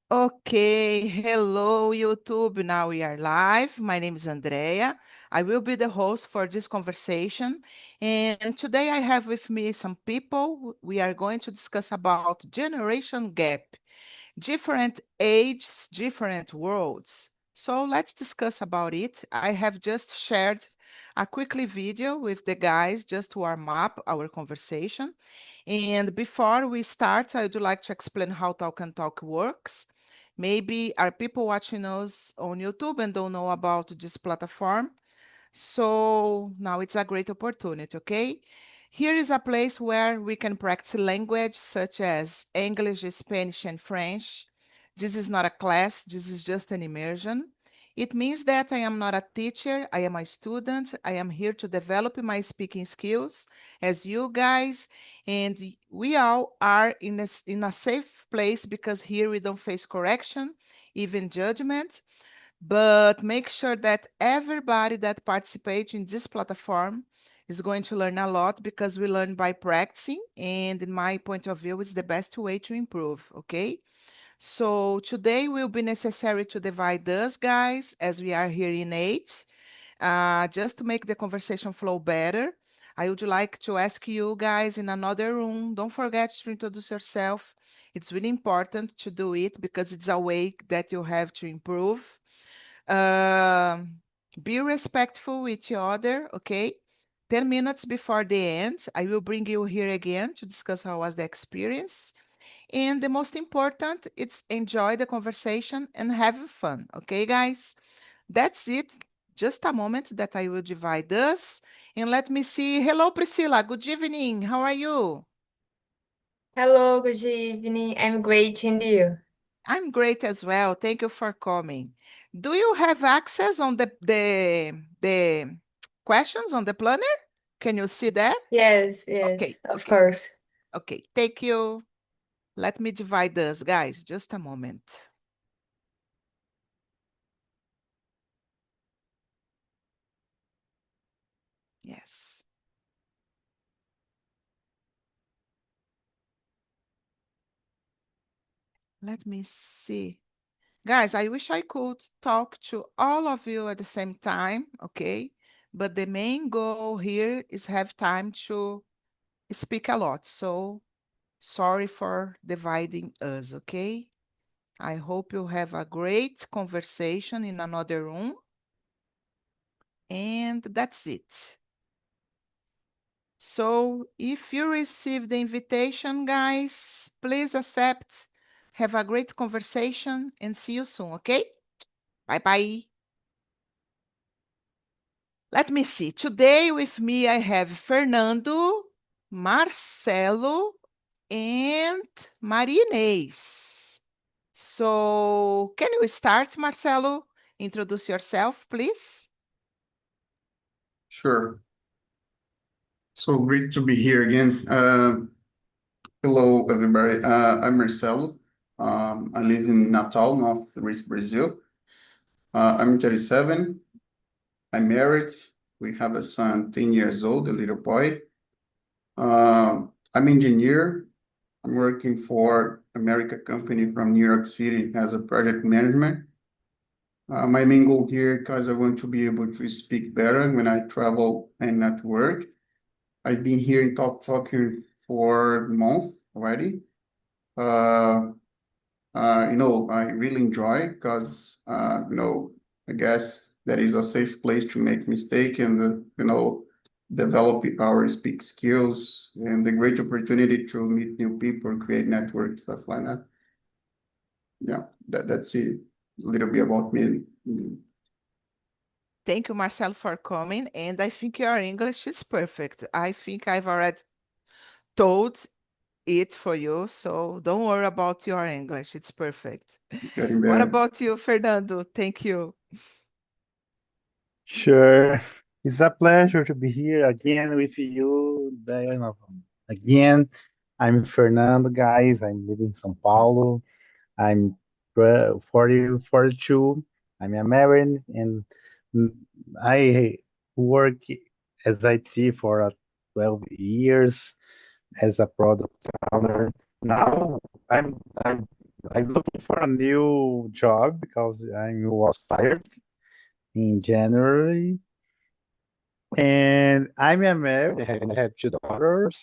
Okay, hello YouTube. Now we are live. My name is Andrea. I will be the host for this conversation. And today I have with me some people. We are going to discuss about generation gap, different ages, different worlds. So let's discuss about it. I have just shared a quickly video with the guys just to warm up our conversation. And before we start, I would like to explain how Talk and Talk works. Maybe are people watching us on YouTube and don't know about this platform. So now it's a great opportunity, okay? Here is a place where we can practice language such as English, Spanish, and French. This is not a class, this is just an immersion. It means that I am not a teacher, I am a student. I am here to develop my speaking skills as you guys, and we all are in a safe place because here we don't face correction, even judgment. But make sure that everybody that participates in this platform is going to learn a lot because we learn by practicing. And in my point of view, it's the best way to improve. Okay. So today will be necessary to divide us, guys, as we are here in eight, just to make the conversation flow better. I would like to ask you guys in another room, don't forget to introduce yourself. It's really important to do it because it's a way that you have to improve. Um, be respectful with each other, okay? 10 minutes before the end, I will bring you here again to discuss how was the experience. And the most important, it's enjoy the conversation and have fun, okay, guys? That's it. Just a moment that I will divide us. And let me see. Hello, Priscilla. Good evening. How are you? Hello, good evening. I'm great, and you? I'm great as well. Thank you for coming. Do you have access on the questions on the planner? Can you see that? Yes, Okay, yes, of okay, course. okay. Thank you. Let me divide this, guys. Just a moment. Yes. Let me see. Guys, I wish I could talk to all of you at the same time, okay? But the main goal here is have time to speak a lot. So sorry for dividing us, okay? I hope you have a great conversation in another room. And that's it. So if you receive the invitation, guys, please accept. Have a great conversation and see you soon, okay? Bye bye. Let me see. Today with me, I have Fernando, Marcelo, and Maria Inês. So, can you start, Marcelo? Introduce yourself, please. Sure. So great to be here again. Hello, everybody. I'm Marcelo. I live in Natal, Northeast Brazil. I'm 37. I'm married. We have a son, 10 years old, a little boy. I'm engineer. I'm working for American company from New York City as a project management. My main goal here, because I want to be able to speak better when I travel and at work. I've been here in talking for a month already. Uh, I really enjoy because, I guess that is a safe place to make mistake and, develop our speak skills and the great opportunity to meet new people, create network, stuff like that. Yeah, that's it. A little bit about me. Thank you, Marcelo, for coming. And I think your English is perfect. I think I've already told it for you, so don't worry about your English. It's perfect. Getting What better. about you, Fernando? Thank you. Sure. It's a pleasure to be here again with you, Diana. Again, I'm Fernando, guys. I'm living in São Paulo. I'm 42. I'm a married and mm, I work as IT for 12 years as a product owner. Now I'm I'm looking for a new job because I was fired in January. And I'm married. I have two daughters.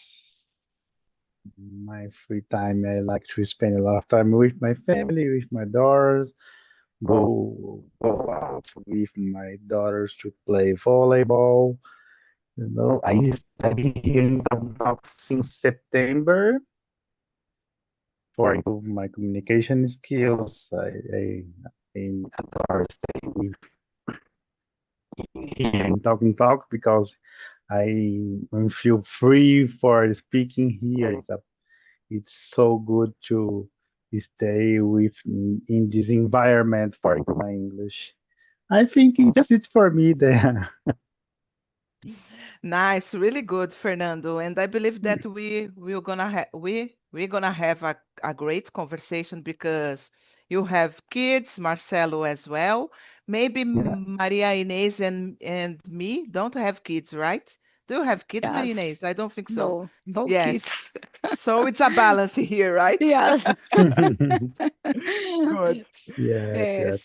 My free time, I like to spend a lot of time with my family, with my daughters. Go out with my daughters to play volleyball. I've been here in Bangkok since September for improve my communication skills. I adore staying with here in Talk because I feel free for speaking here. It's so good to stay with in this environment for my English. I think it's just it for me there. Nice, really good, Fernando. And I believe that we're gonna have a great conversation because you have kids, Marcelo as well. Maybe Yeah. Maria Inês and me don't have kids, right? Do you have kids, Maria Yes. Inês? I don't think so. No, no Yes. kids. So it's a balance here, right? Yes. Good. Yes, yes,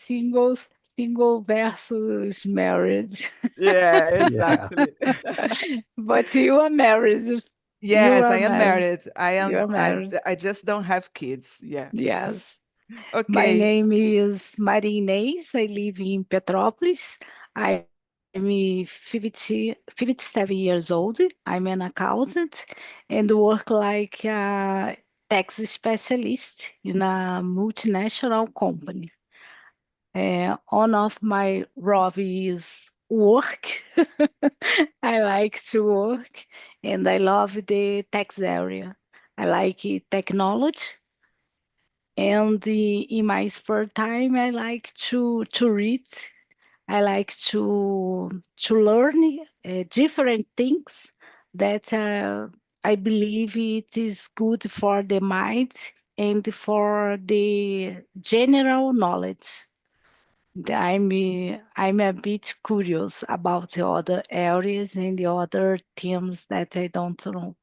Single versus marriage. Yeah, yeah. exactly. But you are married. You Yes, I are am married. married. I You am are married. I just don't have kids. Yeah. Yes. My Okay. name is Maria Inês. I live in Petrópolis. I'm 57 years old. I'm an accountant and work like a tax specialist in a multinational company. One of my hobbies is work. I like to work and I love the tax area. I like technology and in my spare time, I like to read. I like to learn different things that I believe it is good for the mind and for the general knowledge. I'm a bit curious about the other areas and the other themes that I don't know.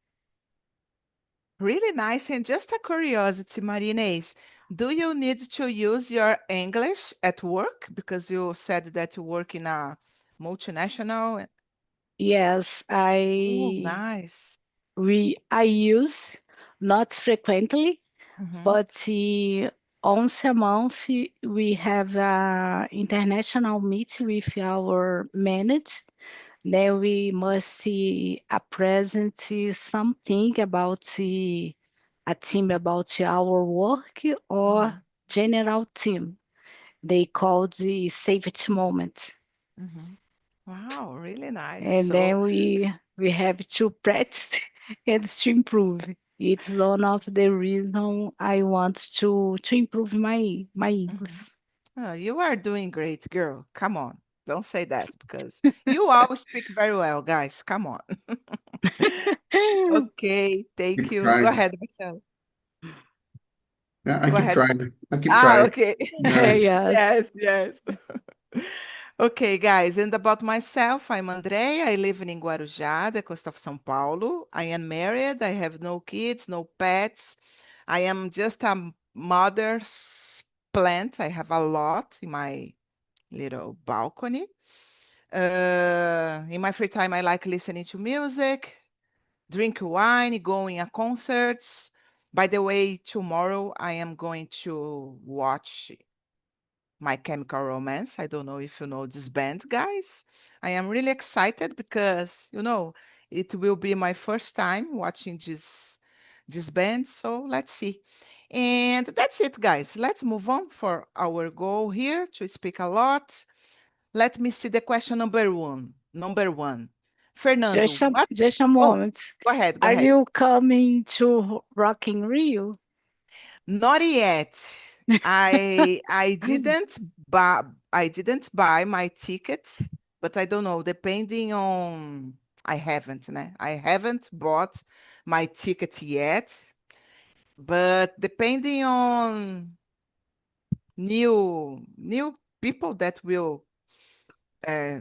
Really nice. And just a curiosity, Marinês, do you need to use your English at work? Because you said that you work in a multinational. Yes, Oh, nice. I use not frequently, Mhm, but once a month we have a international meet with our manager. Then we must present something about a team about our work or mhm, general team. They call the safety moment. mhm. Wow, really nice. And So then we have to practice and to improve. It's one of the reason I want to improve my mhm. English. Oh, you are doing great, girl. Come on. Don't say that because you always speak very well, guys. Come on. Okay, thank Keep you. Go trying. ahead, Marcelo. Yeah, I Go keep ahead. trying. I keep Ah, trying. okay. Yeah. Yes. Yes, yes. Okay, guys, and about myself, I'm Andrea. I live in Guarujá, the coast of São Paulo. I am married. I have no kids, no pets. I am just a mother's plant. I have a lot in my little balcony. In my free time, I like listening to music, drink wine, going to concerts. By the way, tomorrow I am going to watch My Chemical Romance. I don't know if you know this band, guys. I am really excited because, it will be my first time watching this band. So let's see. And that's it, guys. Let's move on for our goal here to speak a lot. Let me see the question number one. Number one. Fernando, what? Just a Oh, moment. go ahead, go Are ahead. you coming to Rock in Rio? Not yet. I didn't buy my ticket, but I don't know, depending on I haven't, né? I haven't bought my ticket yet, but depending on new people that uh,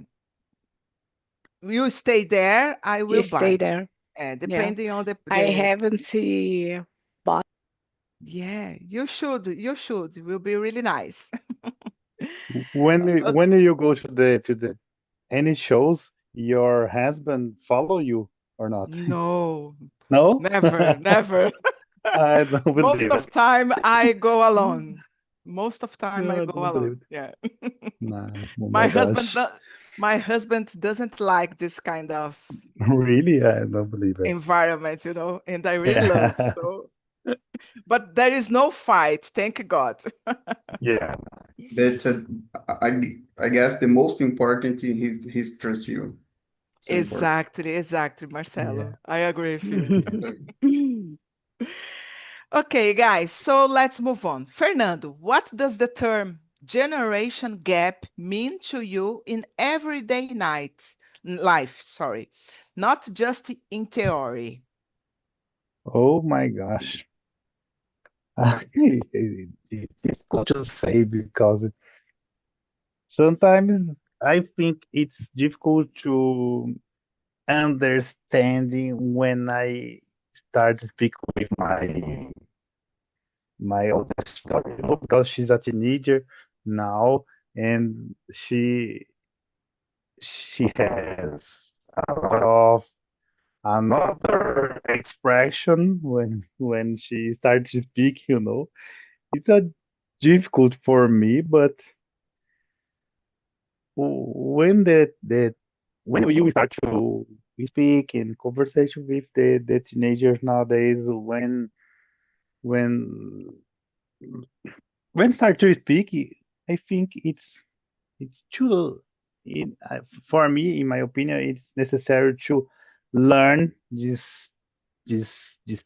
will stay there, I You will stay buy. there. Yeah. Depending on I the haven't bought Yeah, you should. You should. It will be really nice. When you go to the any shows, your husband follow you or not? No, No? never, never. I don't Most believe of it. time I go alone. Most of time I No, I go don't believe alone. it. Yeah. Nah, oh My my husband gosh. do my husband doesn't like this kind of Really? I don't believe it. environment, and I really love. Yeah. So, but there is no fight, thank God. Yeah. But I guess the most important thing is his trust you. It's important. Exactly, Yeah. Marcelo. I agree with you. Okay, guys, so let's move on. Fernando, what does the term generation gap mean to you in everyday life? Sorry, not just in theory. Oh my gosh. It's difficult to say because sometimes I think it's difficult to understanding when I start to speak with my oldest daughter, because she's a teenager now, and she has a lot of another expression when she starts to speak. It's a difficult for me, but when when you start to speak in conversation with the teenagers nowadays, when when start to speak, I think it's too for me, in my opinion, it's necessary to learn these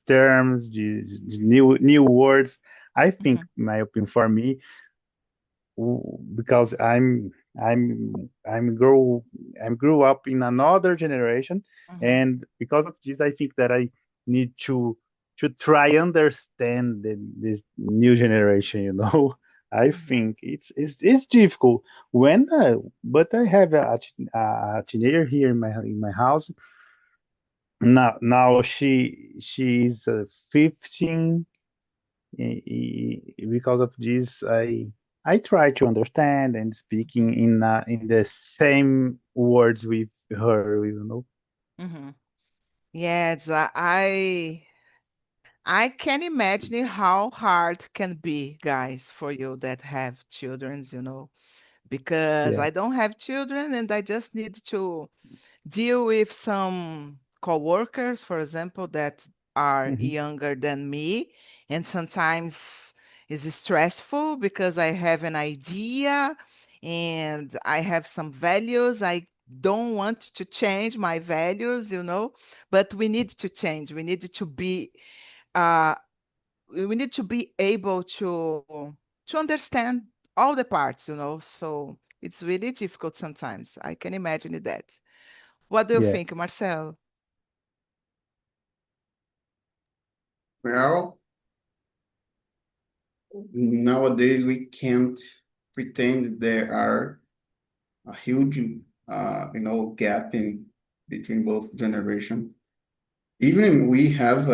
terms, these new words. I think, Mhm, in my opinion, for me, because I'm grew up in another generation, mhm, and because of this, I think that I need to try understand this new generation. I mhm, think it's difficult when but I have a teenager here in my house now. She's 15. Because of this, I try to understand and speaking in the same words with her. mhm. Yes, I can imagine how hard can be, guys, for you that have children, because Yeah. I don't have children and I just need to deal with some coworkers, for example, that are Hmm. younger than me, and sometimes it's stressful because I have an idea and I have some values. I don't want to change my values, but we need to change. Uh, we need to be able to understand all the parts. So it's really difficult sometimes. I can imagine that. What do you Yeah. think, Marcel? Well, nowadays we can't pretend there are a huge, gap in between both generation. Even we have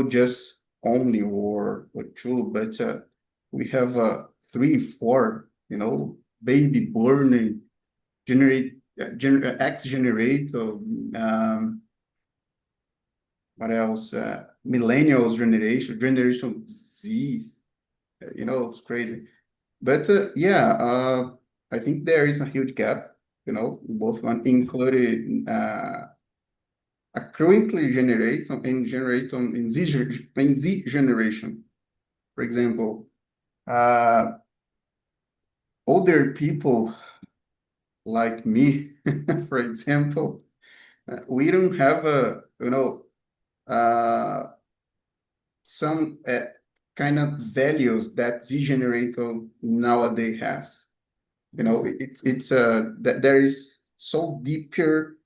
just only or two, but we have three, four, baby born and X generate, what else? Millennials generation Z. It's crazy. But yeah, I think there is a huge gap. Both one included a currently generation and generate in Z generation. For example, uh, older people like me, for example, we don't have uh, some kind of values that Z generator nowadays has. It's that there is so deeper,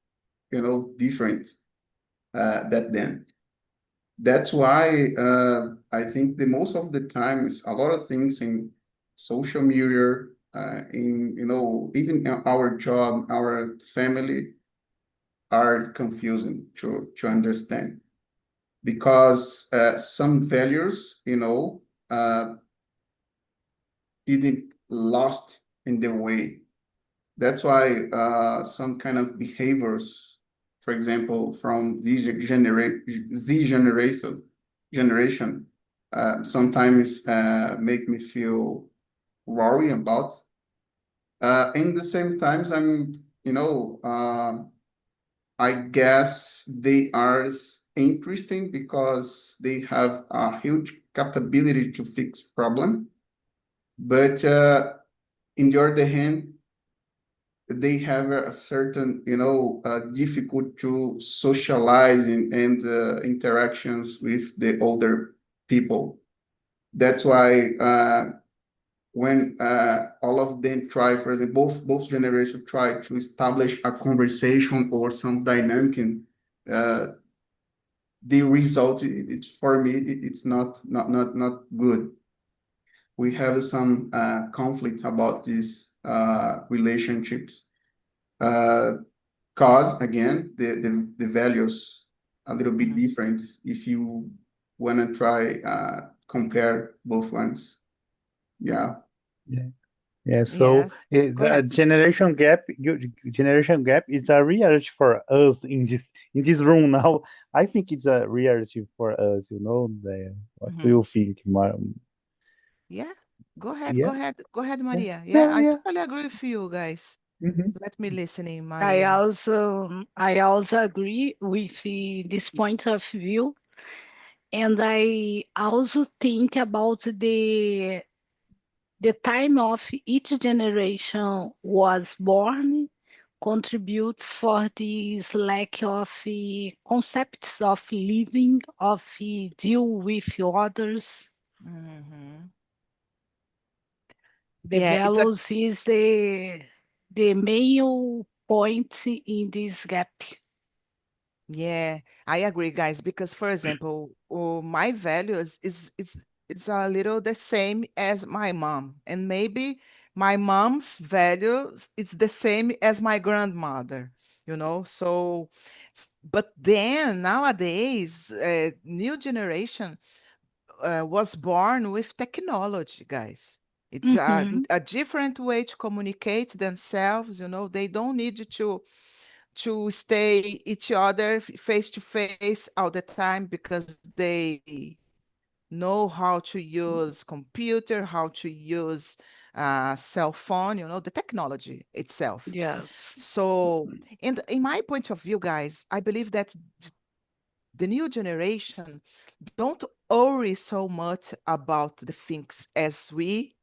difference that then. That's why I think the most of the time is a lot of things in social media, in even in our job, our family are confusing to understand. because some values, didn't lost in the way. That's why some kind of behaviors, for example, from Z generation, sometimes make me feel worry about. In the same times, I guess they are interesting because they have a huge capability to fix problem. But in the other hand, they have a certain, difficult to socialize and interactions with the older people. That's why when all of them try, for example, both generations try to establish a conversation or some dynamic, the result, it's for me, it's not good. We have some conflict about these relationships. Cause again, the values a little bit different if you want to try compare both ones. Yeah. Yeah, so Yes. Go the ahead. generation gap is a reality for us in this room now. I think it's a reality for us, what do Mhm. you think, Yeah. Go ahead. Go Yeah, ahead. Go ahead, yeah, Maria. Yeah, yeah, I yeah. totally agree with you guys. Hmm. Let me listen in, I Maria. also agree with this point of view, and I also think about the time of each generation was born contributes for this lack of concepts of living, of deal with others. Mhm. The Yeah, it's a values is the main point in this gap. Yeah, I agree, guys, because for example, my values is it's a little the same as my mom, and maybe my mom's values it's the same as my grandmother, you know. So, but then nowadays, new generation was born with technology, guys. It's Mhm. a different way to communicate themselves, you know. They don't need to stay each other face to face all the time because they know how to use computer, how to use cell phone, you know, the technology itself. Yes. So, and in my point of view, guys, I believe that the new generation don't worry so much about the things as we,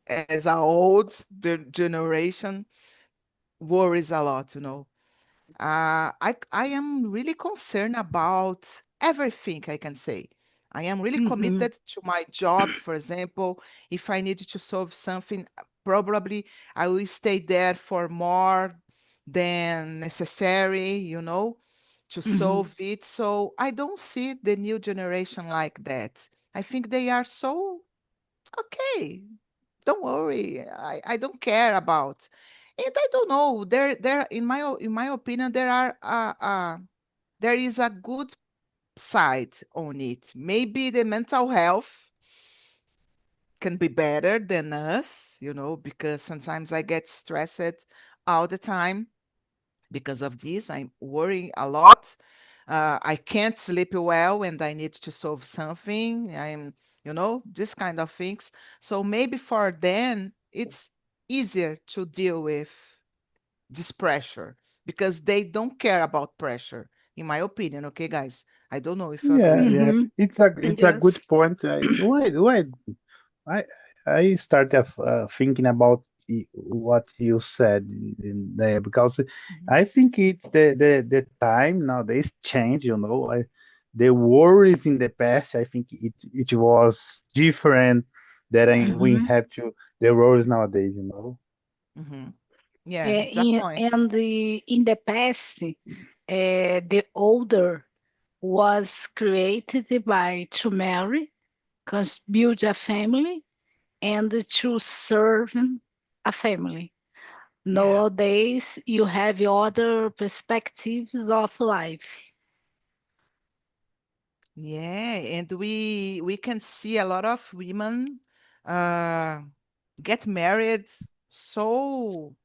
as our old generation, worries a lot, you know. I am really concerned about everything I can say. I am really Mhm. committed to my job, for example. If I need to solve something, probably I will stay there for more than necessary, you know, to Mhm. solve it. So I don't see the new generation like that. I think they are so okay. Don't worry. I don't care about. And I don't know. There in my opinion, there is a good side on it. Maybe the mental health can be better than us, you know, because sometimes I get stressed all the time because of this. I'm worrying a lot. I can't sleep well and I need to solve something. You know, this kind of things. So maybe for them, it's easier to deal with this pressure because they don't care about pressure, in my opinion. Okay, guys? I don't know if you agree Yeah, with yeah. me. Mhm. It's a good Yes. point. I I started thinking about what you said in there because Mhm. I think it's the time nowadays change. The worries in the past. I think it was different that we Mhm. have to the worries nowadays. You know. Mhm. Yeah, Eh, it's a In, point. and in the past, the older was created by to marry, build a family, and to serve a family. Yeah. Nowadays, you have other perspectives of life. Yeah, and we can see a lot of women uh get married so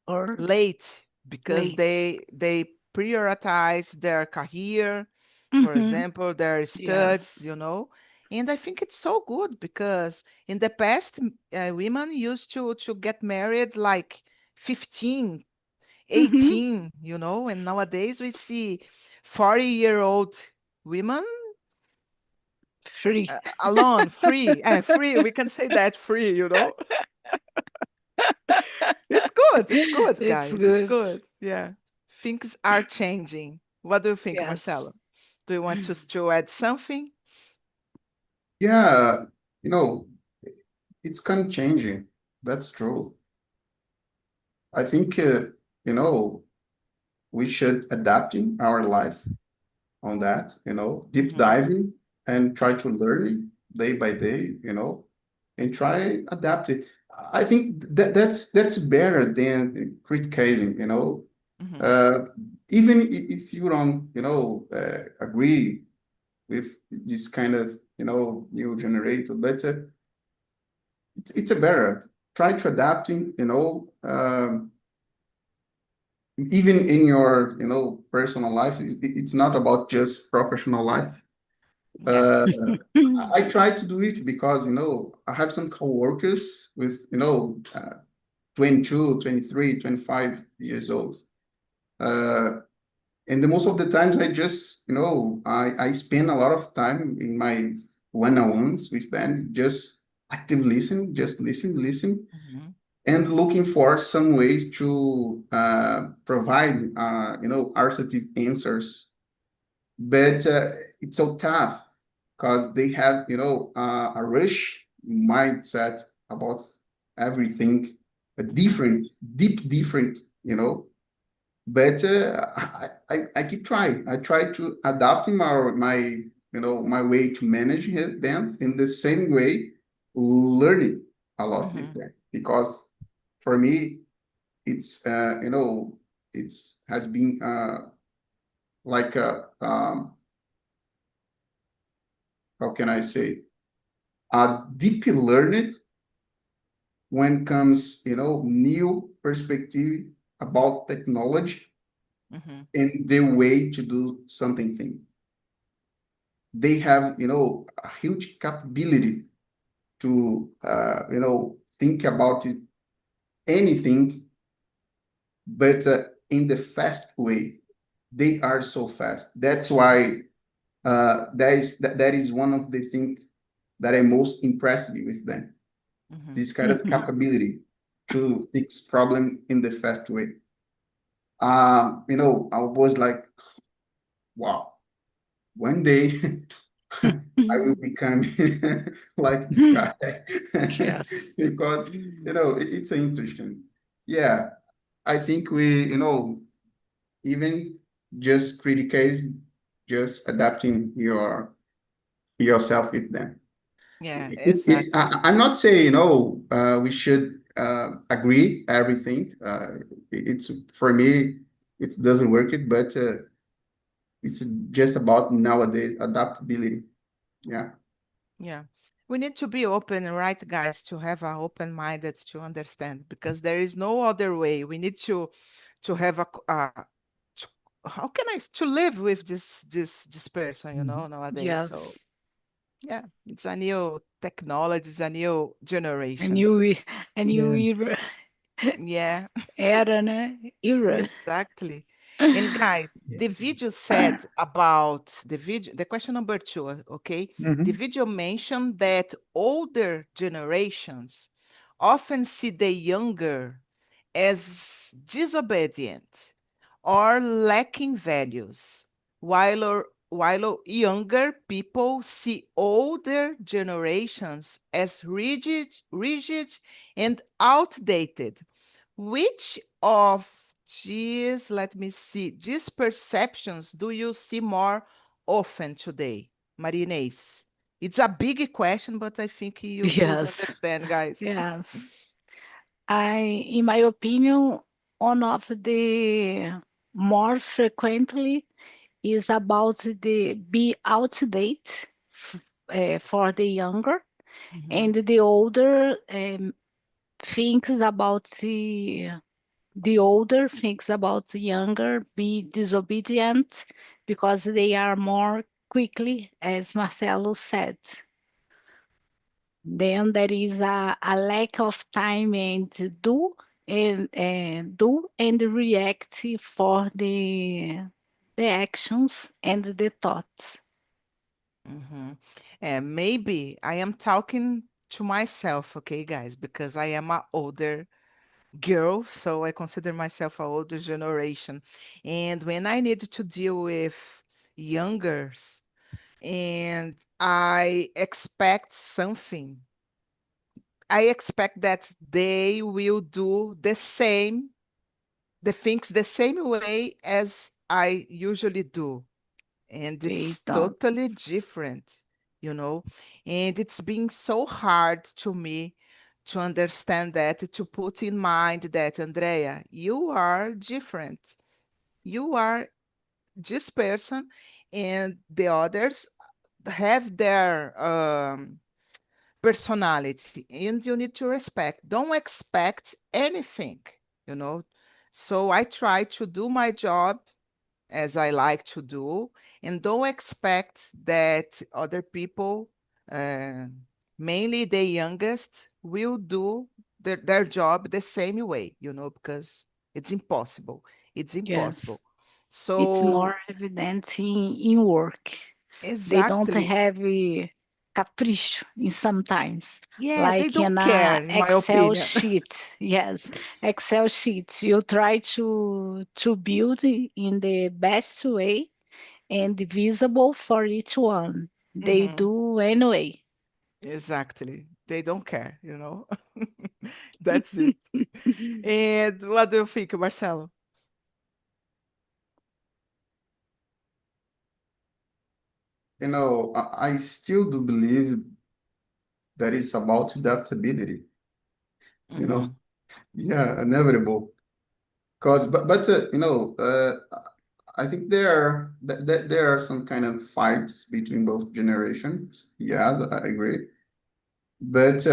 Or late because late. they prioritize their career, for Mm-hmm. example, their studies, Yes. you know. And I think it's so good because in the past, women used to get married like 15, Mm-hmm. 18, you know, and nowadays we see 40-year-old women Free. alone, free, free. We can say that free, you know. It's good. It's good, It's guys. It's good. good. Yeah. Things are changing. What do you think, Yes. Marcelo? Do you want to add something? Yeah, you know, it's kind of changing. That's true. I think, you know, we should adapting our life on that, deep Mm-hmm. diving and try to learn it day by day, and try adapt it. I think that's better than criticizing, Mm-hmm. uh, even if you don't, agree with this kind of, new generator, but it's a better try to adapting, even in your, personal life. It's not about just professional life. Yeah. Uh, I try to do it because, I have some coworkers with, 22, 23, 25 years old. Uh, and the most of the times I just, I spend a lot of time in my one-on-ones with them, just active listen, just listen, Mm-hmm. and looking for some ways to provide, assertive answers. But it's so tough because they have, a rush mindset about everything, a Mm-hmm. different, deep, different, But I keep trying. I try to adapting my way to manage them in the same way, learning a lot with Mm-hmm. them because for me it's it's has been like a how can I say, a deep learning when comes, new perspective about technology Mm-hmm. and the way to do something thing. They have, a huge capability to, think about it, anything, but in the fast way. They are so fast. That's why that is one of the things that I'm most impressed with them. Mm-hmm. This kind of capability to fix problem in the fast way. I was like, wow, one day I will become like this guy Yes. because it's interesting. Yeah, I think we, even just criticize, just adapting yourself with them. Yeah, I, exactly. I'm not saying, we should agree everything. It's for me, it doesn't work it, but it's just about nowadays adaptability. Yeah. Yeah. We need to be open, right, guys, to have a open-minded to understand because there is no other way. We need to have to, how can to live with this person, Mhm. nowadays. So Yes. yeah, it's a new technology, it's a new A generation. new, a new Yeah. era, Yeah, era, né? Era. exactly. And guys, the video said about the question number two, okay? The Mhm. video mentioned that older generations often see the younger as disobedient or lacking values, while younger people see older generations as rigid and outdated. Which of let me see, these perceptions do you see more often today, Marinês? It's a big question, but I think you could Yes. understand, guys. Yes. In my opinion, one of the more frequently is about the be outdated for the younger, and the older thinks about the older thinks about the younger be disobedient because they are more quickly, as Marcelo said. Then there is a lack of time and do and react for the actions and the thoughts. Maybe I am talking to myself, okay, guys, because I am an older girl, so I consider myself a older generation. And when I need to deal with youngers and I expect something, I expect that they will do the things the same way as I usually do. And They it's don't. totally different, and it's been so hard to me to understand that, to put in mind that, Andrea, you are different. You are this person, and the others have their personality, and you need to respect. Don't expect anything, you know. So I try to do my job as I like to do, and don't expect that other people, uh, mainly the youngest, will do their job the same way, because it's impossible. It's Yes, impossible. it's more So, evident in work. They don't exactly. have a capricho in sometimes, Yeah, they like in don't a care, in my Excel opinion. sheet. Yes, Excel sheet. You try to build in the best way and visible for each one. They Mhm. do anyway. Exactly. They don't care, That's it. And what do you think, Marcelo? I still do believe that it's about adaptability, you know, Mhm. yeah, inevitable. I think there are some kind of fights between both generations. Yes, I agree. But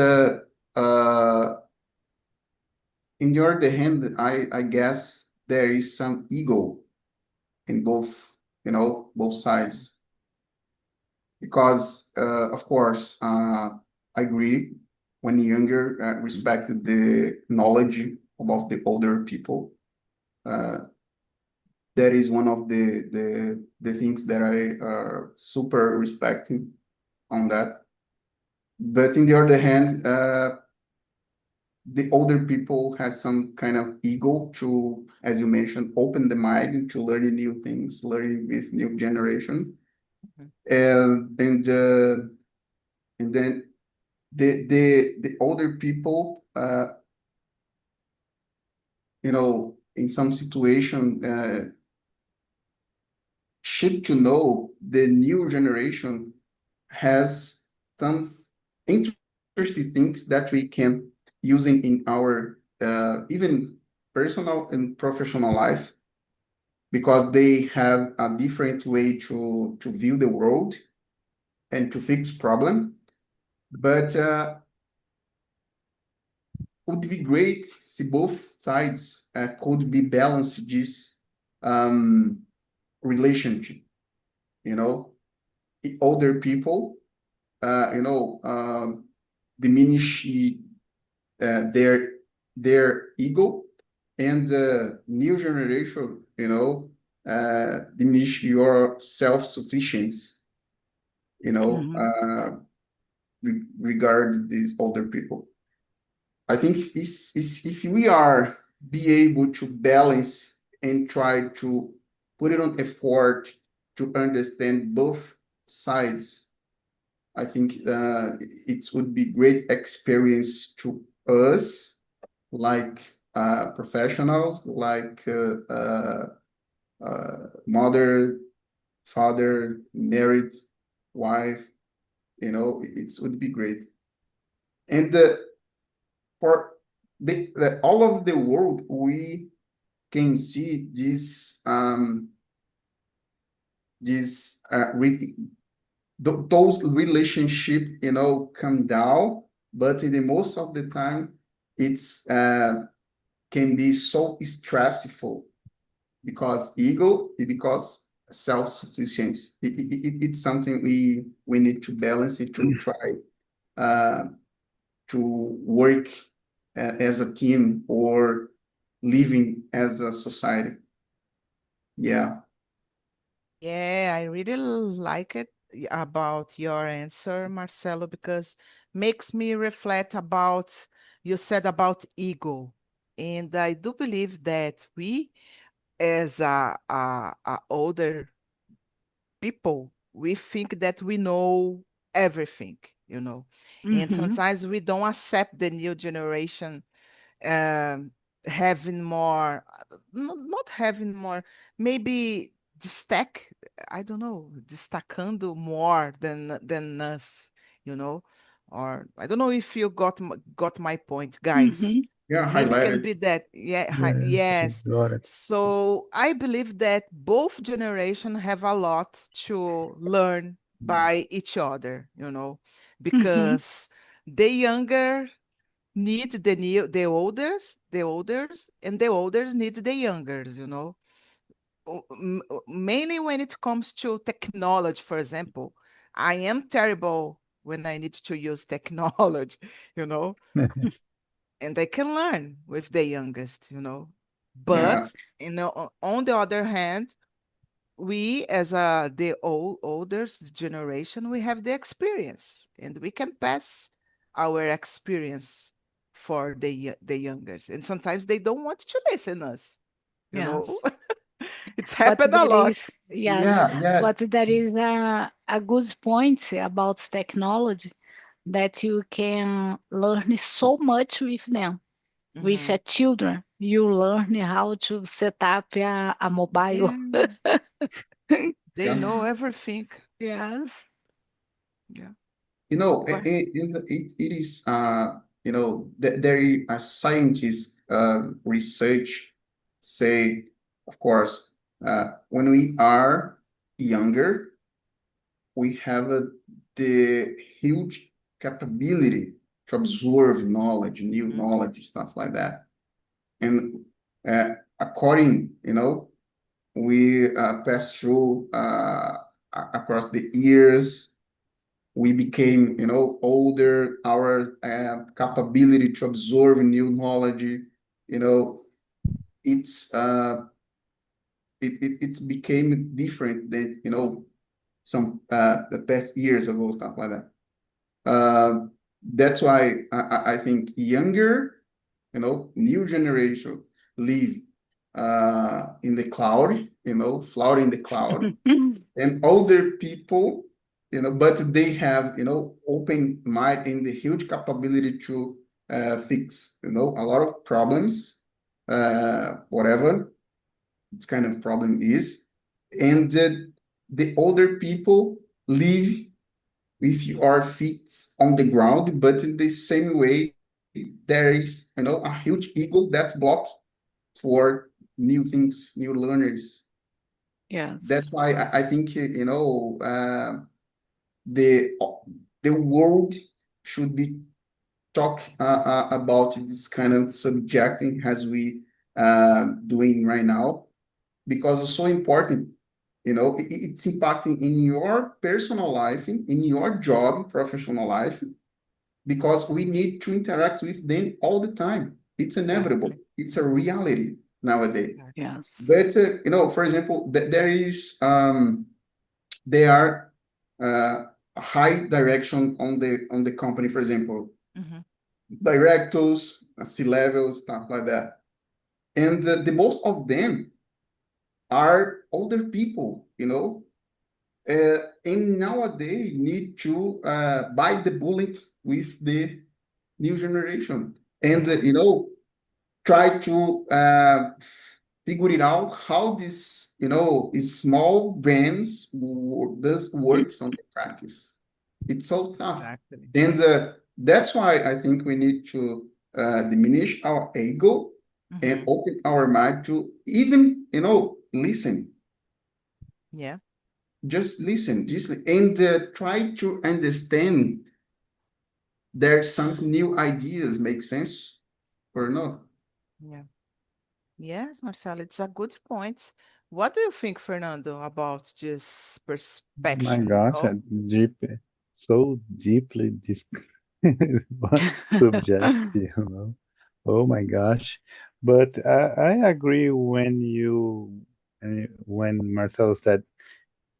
in the other hand, I guess there is some ego in both, both sides. Because, of course, I agree when younger, respected the knowledge about the older people. That is one of the things that I super respecting on that. But in the other hand, the older people has some kind of ego to, as you mentioned, open the mind to learning new things, learning with new generation, Mhm. and then the older people, in some situation, should to know the new generation has some interesting things that we can using in our even personal and professional life, because they have a different way to view the world and to fix problem. But would be great if both sides could be balanced this relationship. You know, the older people, diminish their ego, and the new generation, diminish your self-sufficiency. Mhm. Regard these older people. I think if we are be able to balance and try to put it on effort to understand both sides, I think it would be great experience to us, like professionals, like mother, father, married, wife. It would be great. And for all of the world, we can see this this those relationship, come down, but in the most of the time, it's can be so stressful because ego, because self-sufficiency. It's something we need to balance it to try to work as a team or living as a society. Yeah. Yeah, I really like it about your answer, Marcelo, because makes me reflect about you said about ego. And I do believe that we, as a older people, we think that we know everything, you know. And Mhm. sometimes we don't accept the new generation um, having more, not having more, maybe destack, I don't know, destacando more than us, you know, or I don't know if you got my point, guys. Mhm. Yeah, Maybe can highlighted. be that, yeah, Yeah, yes. got it. So I believe that both generation have a lot to learn by each other, you know, Mhm. because the younger need the olders, and the olders need the youngers, you know. Mainly when it comes to technology, for example. I am terrible when I need to use technology, you know, and I can learn with the youngest, you know. But, Yeah, Yes. on the other hand, we as the oldest generation, we have the experience and we can pass our experience for the youngers, and sometimes they don't want to listen us, you know. Yes. It's But happened a there lot. is, yes, yeah, yeah, but there is a good point about technology that you can learn so much with them. With Mhm. children, you learn how to set up a mobile. Yeah, they yeah. know everything. Yes. Yeah, I- go ahead. I- in the, it is, there is a scientist research say, of course, when we are younger, we have the huge capability to absorb knowledge, new Mhm. knowledge, stuff like that. And according, we pass through across the years, we became, older, our capability to absorb new knowledge, you know, it's it's became different than, some the past years ago, stuff like that. That's why I think younger, new generation live in the cloud, float in the cloud, and older people, but they have, open mind and the huge capability to fix, a lot of problems, whatever this kind of problem is. And the older people live with your feet on the ground, but in the same way, there is, a huge ego that blocks for new things, new learners. Yes. That's why I think, the the world should be talk about this kind of subjecting as we doing right now, because it's so important. It's impacting in your personal life, in your job, professional life, because we need to interact with them all the time. It's inevitable. Exactly. It's a reality nowadays. Exactly. Yes. But for example, there is they are a high direction on the company. For example, Mhm. directors, C-levels, stuff like that. And the most of them are older people, and nowadays need to bite the bullet with the new generation, and Yeah. try to figure it out how this, small brands does works on the practice. It's so tough, Exactly. and that's why I think we need to diminish our ego and Mhm. open our mind to even, listen. Yeah. just listen, and try to understand there's some new ideas make sense or not. Yeah. Yes, Marcelo, it's a good point. What do you think, Fernando, about this My perspection, you gosh, know? deep, so deeply subjective, Oh my gosh. But I agree when Marcel said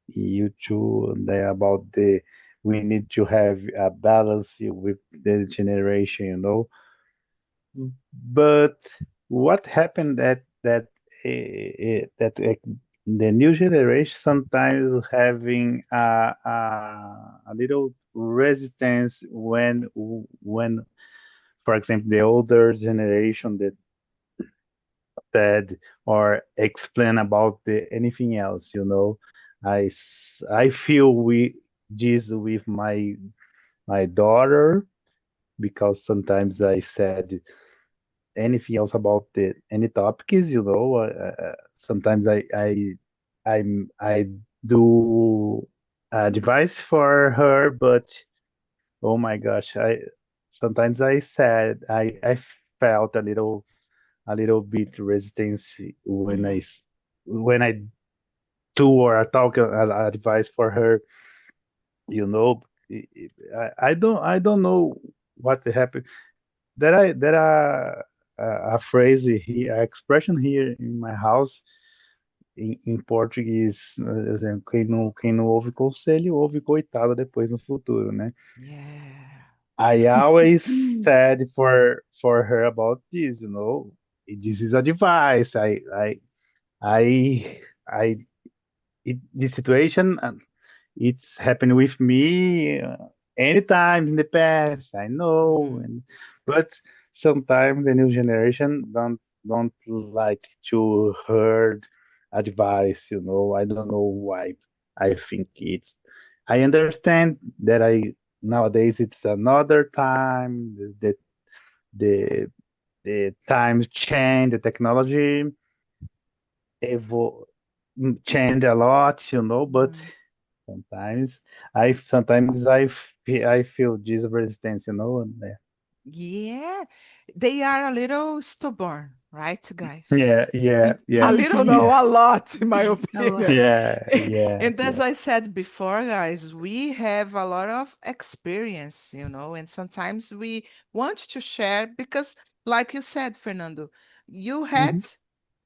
you two they about the we need to have a balance with the generation, But what happened the new generation sometimes having a little resistance when, for example, the older generation that said or explain about the anything else, I feel we this with my daughter because sometimes I said anything else about the any topics, sometimes I do advice for her, but oh my gosh, I sometimes I said I felt a little bit resistance when Mhm. when I do or I talk advice for her, you know. I don't know what happened. There are a phrase here, a expression here in my house em português, exemplo, quem não ouve conselho, ouve coitado depois no futuro, né? Yeah. I always said for her about this, this is advice. I, I, this situation, it's happened with me any times in the past. I know, Mhm. but sometimes the new generation don't like to heard advice. I don't know why. I think it's. I understand that nowadays it's another time. The the times change. The technology evo change a lot. But Mhm. sometimes I feel this resistance, Yeah, they are a little stubborn, right, guys? Yeah, yeah, A yeah, little, no, Mhm. yeah, a lot, in my A lot. opinion. yeah, yeah, And as yeah. I said before, guys, we have a lot of experience, and sometimes we want to share because, like you said, Fernando, you had Hmm.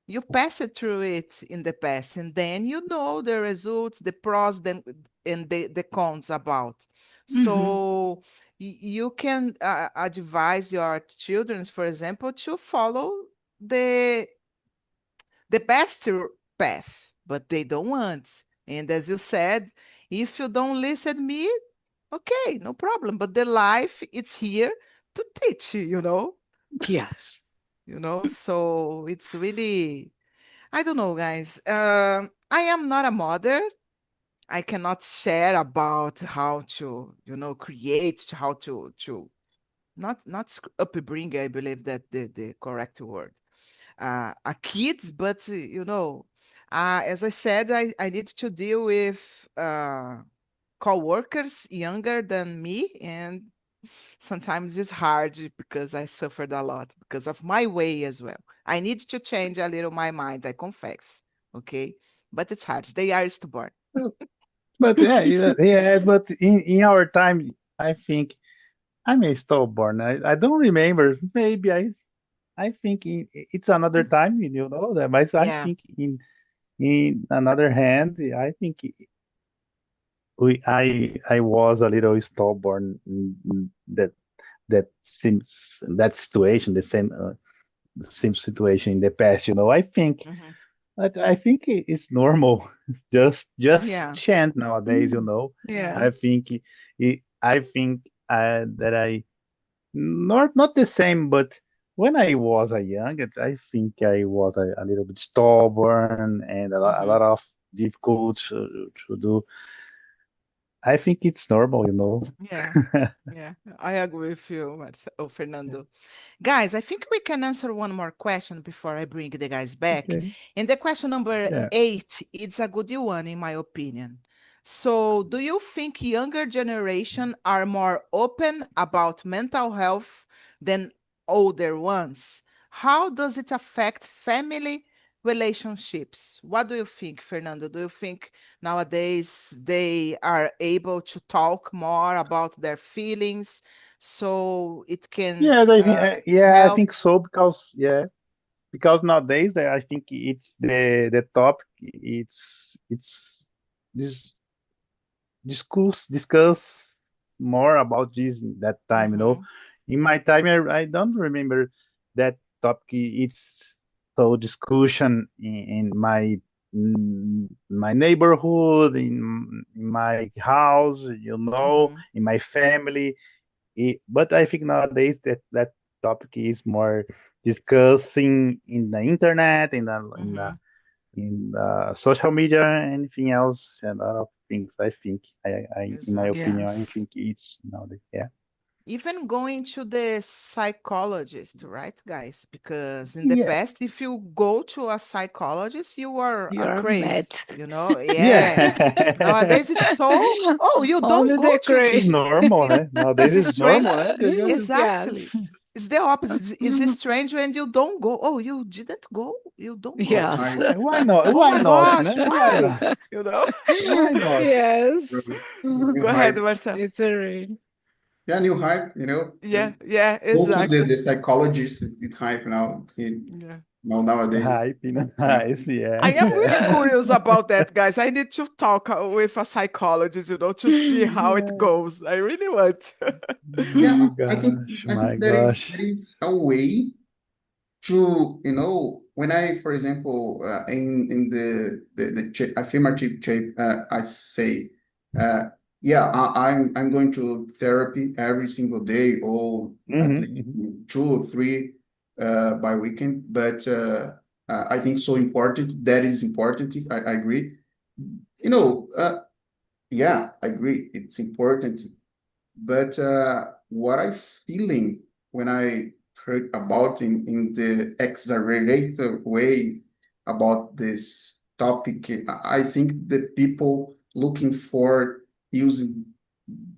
you pass it through it in the past, and then you know the results, the pros, then and the cons about. Mhm. So you can advise your children, for example, to follow the the best path, but they don't want. And as you said, if you don't listen me, okay, no problem. But the life it's here to teach you. Yes. So it's really I don't know, guys. I am not a mother. I cannot share about how to, create, how to not upbring. I believe that the correct word. A kid, but as I said, I need to deal with co-workers younger than me, and sometimes it's hard because I suffered a lot because of my way as well. I need to change a little my mind, I confess. Okay. But it's hard. They are stubborn. But yeah, yeah, yeah, but in our time, I think I'm a stillborn. I don't remember. Maybe I think it's another time, that. But I Yeah. think in another hand, I think I was a little stillborn that situation, the same situation in the past. I think Mhm. it's normal. It's just Yeah. chant nowadays. Mm. Yeah. I Yes. think I think that I not the same, but when I was a young, I think I was a little bit stubborn and a lot Mhm. of difficult to do. I think it's normal. Yeah. Yeah. I agree with you, Fernando. Guys, I think we can answer one more question before I bring the guys back. Okay. And the question number Yeah. 8, it's a good one, in my opinion. So, do you think younger generation are more open about mental health than older ones? How does it affect family relationships? What do you think, Fernando? Do you think nowadays they are able to talk more about their feelings so it can I help? think so because nowadays I think it's the topic it's this discuss more about this in that time, you know. Mhm, In my time, I don't remember that topic. It's so discussion in my neighborhood, in my house, you know, mhm, in my family. But I think nowadays that topic is more discussing in the internet, mhm. in social media, anything else, and a lot of things. I think, in my Exactly. opinion, I Yes. think it's nowadays. Yeah, Even going to the psychologist, right, guys? Because in the yeah, past, if you go to a psychologist, you are a You're mad. crazy, Yeah. yeah. Nowadays, it's so, oh, you don't Only go the to, It's crazy. normal, it, né? Nowadays it's a it's strange, normal, né? exactly. Yes. It's the opposite. It's strange when you don't go. Oh, you didn't go? You don't go? Yes. I Why not? Oh Why my not, gosh, né? Why why? not? You know? Why not? Yes. new Go ahead, hype. Marcel. It's a real. Yeah, new hype. You know, Yeah, yeah, go to exactly. the psychologist. It's hype now. Yeah. Nowadays. Hype, né? Yeah. Nice, yeah. I am really curious about that, guys. I need to talk with a psychologist, to see how it Yeah. goes. I really want. Yeah, My I think gosh, I my think there is gosh. there is a way to, when I, for example, in the affirmative shape, I say, uh, yeah, I'm going to therapy every single day, or at least Mhm. 2 or 3 by weekend. But I think so important. That is important. I agree. You know, yeah, I agree. It's important. But what I feeling when I heard about in the exaggerated way about this topic, I think the people looking for using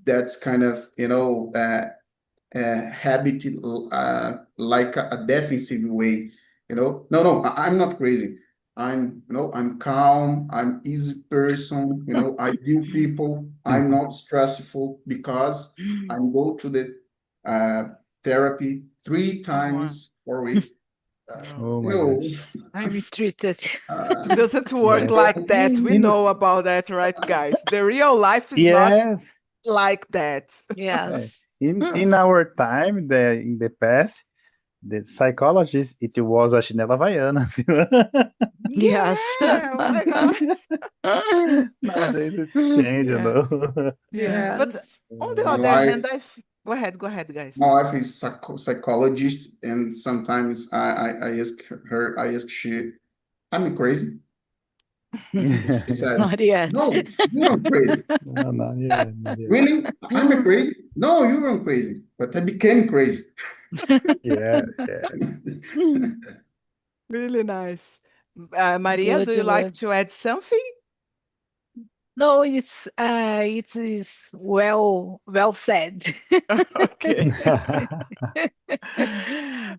that kind of, habit, like a defensive way. No, no, I'm not crazy. I'm calm. I'm easy person. I deal people. I'm not stressful because I go to the uh, therapy three Uh-huh. times per week. No. Oh You my know, gosh. I'm treated. It doesn't work Yes. like that. We In know about that, right, guys? The real life is not yes, like that. eh, Yes. in our time, in the past, the psychologist it was a chinela havaiana. Yes. Yeah, oh my gosh. Nowadays it's changed, you Yeah, know. yeah. But Yes. on the my other hand, wife, go ahead, guys. my wife is psychologist, and sometimes I ask her, I ask she, I'm crazy. She said, Not yet. no, you are crazy. No, not yet, not yet. Really? I'm a crazy? No, you weren't crazy, but I became crazy. Yeah, yeah. Really nice. Maria, do Good you like to words. add something? No, it is well said. Okay.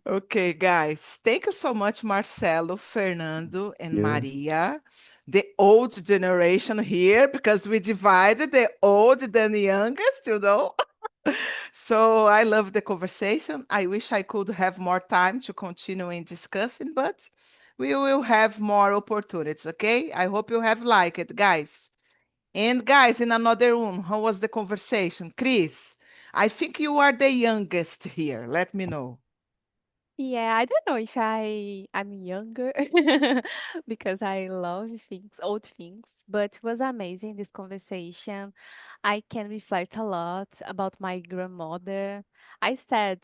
Okay, guys. Thank you so much, Marcelo, Fernando, and You. Maria. The old generation here, because we divided the old and the youngest. So I love the conversation. I wish I could have more time to continue in discussing, but we will have more opportunities, okay? I hope you have liked it, guys. And guys, in another room, how was the conversation? Chris, I think you are the youngest here. Let me know. Yeah, I don't know if I'm younger because I love things, old things, but it was amazing this conversation. I can reflect a lot about my grandmother. I said,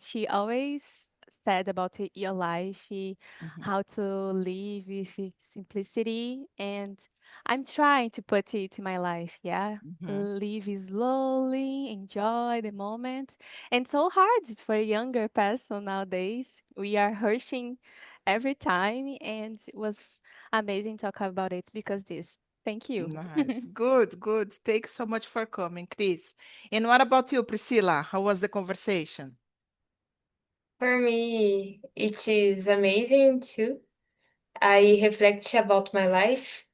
she always said about your life, Mhm, how to live with simplicity, and I'm trying to put it in my life. Yeah, mhm. live slowly, enjoy the moment, and so hard for a younger person nowadays. We are rushing every time, and it was amazing talk about it because this. Thank you. Nice. Good, good. Thanks so much for coming, Chris. And what about you, Priscilla? How was the conversation? For me, it is amazing too. I reflect about my life.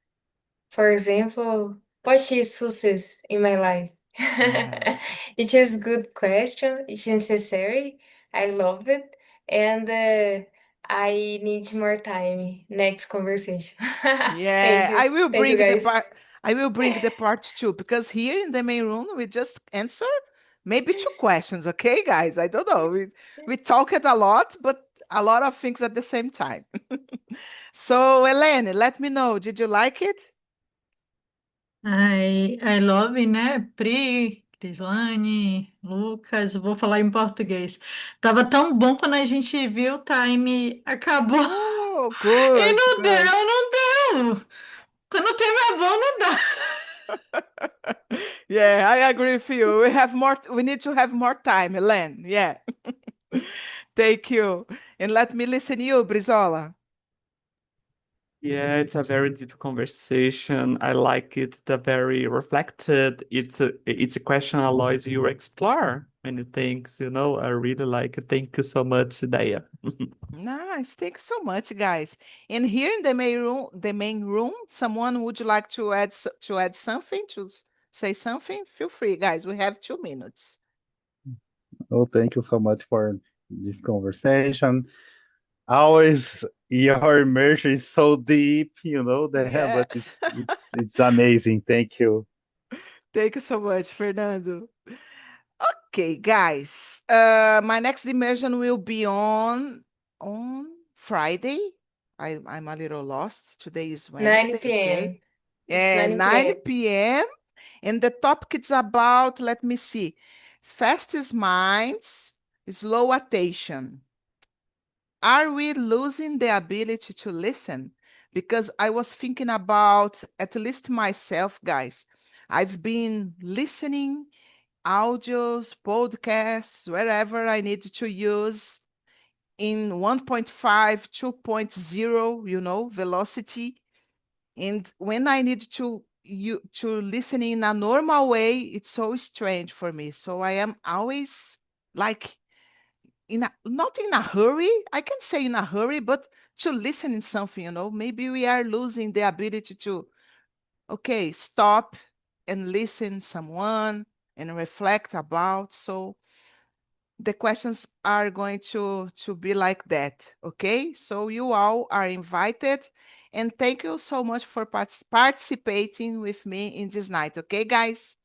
For example, what is success in my life? Yeah. It is good question. It's necessary. I love it, and I need more time. Next conversation. Thank Yeah, you. Thank you, guys. I will bring the part two because here in the main room we just answer maybe two questions, okay, guys? I don't know. We talked a lot, but a lot of things at the same time. So, Helene, let me know. Did you like it? I love, né? Pri, Crislane, Lucas, vou falar em português. Tava tão bom quando a gente viu, o time acabou. Oh, E good, não good. deu, não deu. Quando o tema é bom, não dá. Yeah, I agree with you. We need to have more time, Helene. Yeah. Thank you. And let me listen to you, Brizola. Yeah, it's a very deep conversation. I like it. The very reflected. It's a question allows you explore many things. I really like it. Thank you so much, Daya. Nice. Thank you so much, guys. And here in the main room, someone would like to add something, say something? Feel free, guys. We have 2 minutes. Oh, thank you so much for this conversation. Always your immersion is so deep, but Yes. it's amazing. Thank you. Thank you so much, Fernando. Okay, guys. My next immersion will be on Friday. I'm a little lost. Today is 9 Wednesday, okay? p.m. It's Yeah, 9 9 p.m. p.m. And the topic is about, let me see, fastest minds, slow attention. Are we losing the ability to listen? Because I was thinking about, at least myself, guys. I've been listening audios, podcasts, wherever I need to use in 1.5, 2.0, velocity. And when I need to listen in a normal way, it's so strange for me. So I am always like not in a hurry. I can say in a hurry, but to listen in something, maybe we are losing the ability to, okay, stop and listen someone and reflect about. So the questions are going to be like that, okay? So you all are invited, and thank you so much for participating with me in this night, okay, guys?